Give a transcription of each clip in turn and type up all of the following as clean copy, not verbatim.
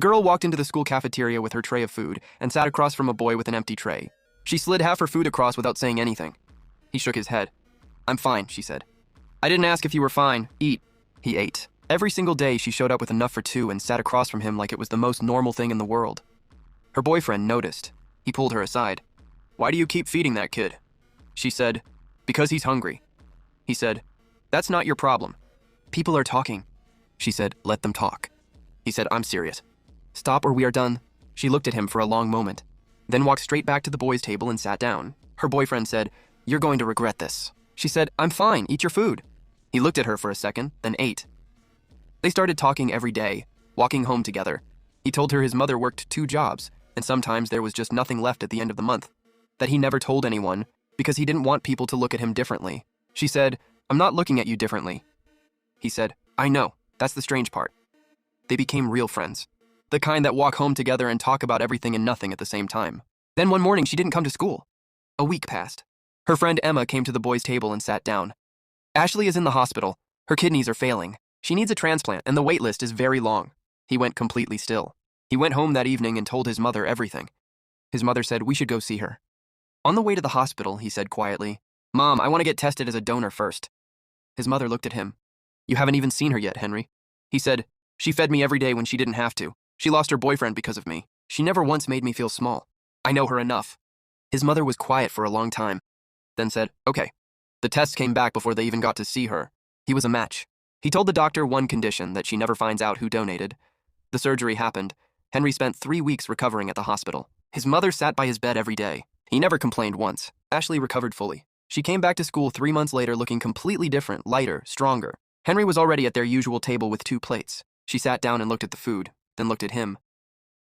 girl walked into the school cafeteria with her tray of food and sat across from a boy with an empty tray. She slid half her food across without saying anything. He shook his head. "I'm fine," she said. "I didn't ask if you were fine. Eat." He ate. Every single day, she showed up with enough for two and sat across from him like it was the most normal thing in the world. Her boyfriend noticed. He pulled her aside. "Why do you keep feeding that kid?" She said, "Because he's hungry." He said, "That's not your problem." "People are talking." She said, "Let them talk." He said, "I'm serious." "Stop or we are done." She looked at him for a long moment, then walked straight back to the boys' table and sat down. Her boyfriend said, "You're going to regret this." She said, "I'm fine, eat your food." He looked at her for a second, then ate. They started talking every day, walking home together. He told her his mother worked 2 jobs, and sometimes there was just nothing left at the end of the month. That he never told anyone, because he didn't want people to look at him differently. She said, "I'm not looking at you differently." He said, "I know, that's the strange part." They became real friends. The kind that walk home together and talk about everything and nothing at the same time. Then one morning she didn't come to school. A week passed. Her friend Emma came to the boys' table and sat down. "Ashley is in the hospital. Her kidneys are failing. She needs a transplant and the wait list is very long." He went completely still. He went home that evening and told his mother everything. His mother said, "We should go see her." On the way to the hospital, he said quietly, "Mom, I want to get tested as a donor first." His mother looked at him. "You haven't even seen her yet, Henry." He said, "She fed me every day when she didn't have to. She lost her boyfriend because of me. She never once made me feel small. I know her enough." His mother was quiet for a long time, then said, "Okay." The tests came back before they even got to see her. He was a match. He told the doctor one condition, that she never finds out who donated. The surgery happened. Henry spent 3 weeks recovering at the hospital. His mother sat by his bed every day. He never complained once. Ashley recovered fully. She came back to school 3 months later looking completely different, lighter, stronger. Henry was already at their usual table with 2 plates. She sat down and looked at the food, then looked at him.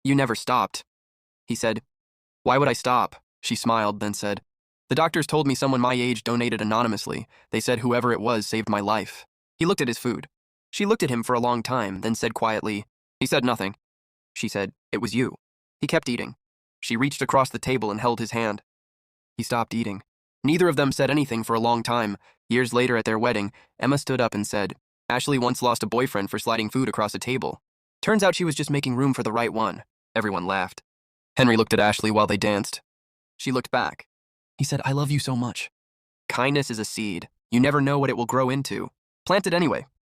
"You never stopped." He said, "Why would I stop?" She smiled, then said, "The doctors told me someone my age donated anonymously. They said whoever it was saved my life." He looked at his food. She looked at him for a long time, then said quietly, "He said nothing." She said, "It was you." He kept eating. She reached across the table and held his hand. He stopped eating. Neither of them said anything for a long time. Years later at their wedding, Emma stood up and said, "Ashley once lost a boyfriend for sliding food across a table. Turns out she was just making room for the right one." Everyone laughed. Henry looked at Ashley while they danced. She looked back. He said, "I love you so much." Kindness is a seed. You never know what it will grow into. Plant it anyway.